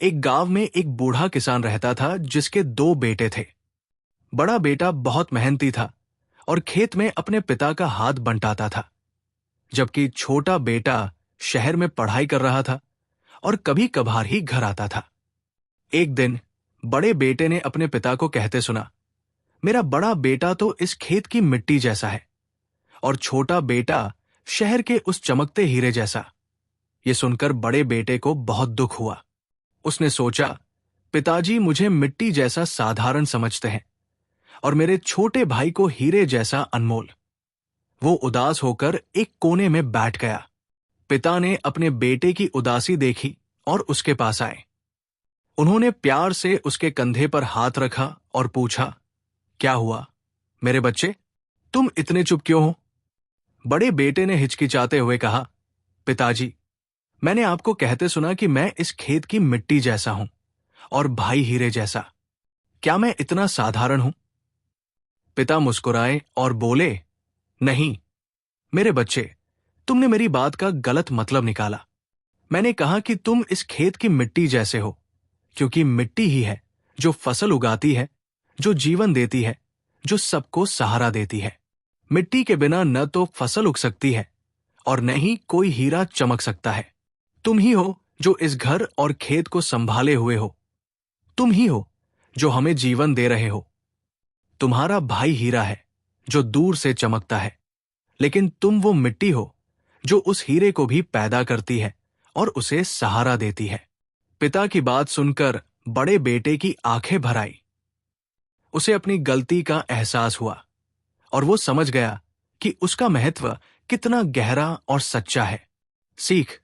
एक गांव में एक बूढ़ा किसान रहता था जिसके दो बेटे थे। बड़ा बेटा बहुत मेहनती था और खेत में अपने पिता का हाथ बंटाता था, जबकि छोटा बेटा शहर में पढ़ाई कर रहा था और कभी कभार ही घर आता था। एक दिन बड़े बेटे ने अपने पिता को कहते सुना, मेरा बड़ा बेटा तो इस खेत की मिट्टी जैसा है और छोटा बेटा शहर के उस चमकते हीरे जैसा। ये सुनकर बड़े बेटे को बहुत दुख हुआ। उसने सोचा, पिताजी मुझे मिट्टी जैसा साधारण समझते हैं और मेरे छोटे भाई को हीरे जैसा अनमोल। वो उदास होकर एक कोने में बैठ गया। पिता ने अपने बेटे की उदासी देखी और उसके पास आए। उन्होंने प्यार से उसके कंधे पर हाथ रखा और पूछा, क्या हुआ मेरे बच्चे, तुम इतने चुप क्यों हो? बड़े बेटे ने हिचकिचाते हुए कहा, पिताजी, मैंने आपको कहते सुना कि मैं इस खेत की मिट्टी जैसा हूं और भाई हीरे जैसा। क्या मैं इतना साधारण हूं? पिता मुस्कुराए और बोले, नहीं मेरे बच्चे, तुमने मेरी बात का गलत मतलब निकाला। मैंने कहा कि तुम इस खेत की मिट्टी जैसे हो, क्योंकि मिट्टी ही है जो फसल उगाती है, जो जीवन देती है, जो सबको सहारा देती है। मिट्टी के बिना न तो फसल उग सकती है और न ही कोई हीरा चमक सकता है। तुम ही हो जो इस घर और खेत को संभाले हुए हो। तुम ही हो जो हमें जीवन दे रहे हो। तुम्हारा भाई हीरा है जो दूर से चमकता है, लेकिन तुम वो मिट्टी हो जो उस हीरे को भी पैदा करती है और उसे सहारा देती है। पिता की बात सुनकर बड़े बेटे की आंखें भर आई। उसे अपनी गलती का एहसास हुआ और वो समझ गया कि उसका महत्व कितना गहरा और सच्चा है। सीख,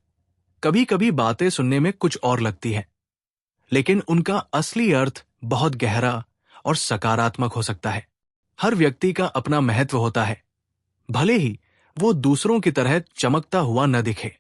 कभी कभी बातें सुनने में कुछ और लगती है, लेकिन उनका असली अर्थ बहुत गहरा और सकारात्मक हो सकता है। हर व्यक्ति का अपना महत्व होता है, भले ही वो दूसरों की तरह चमकता हुआ न दिखे।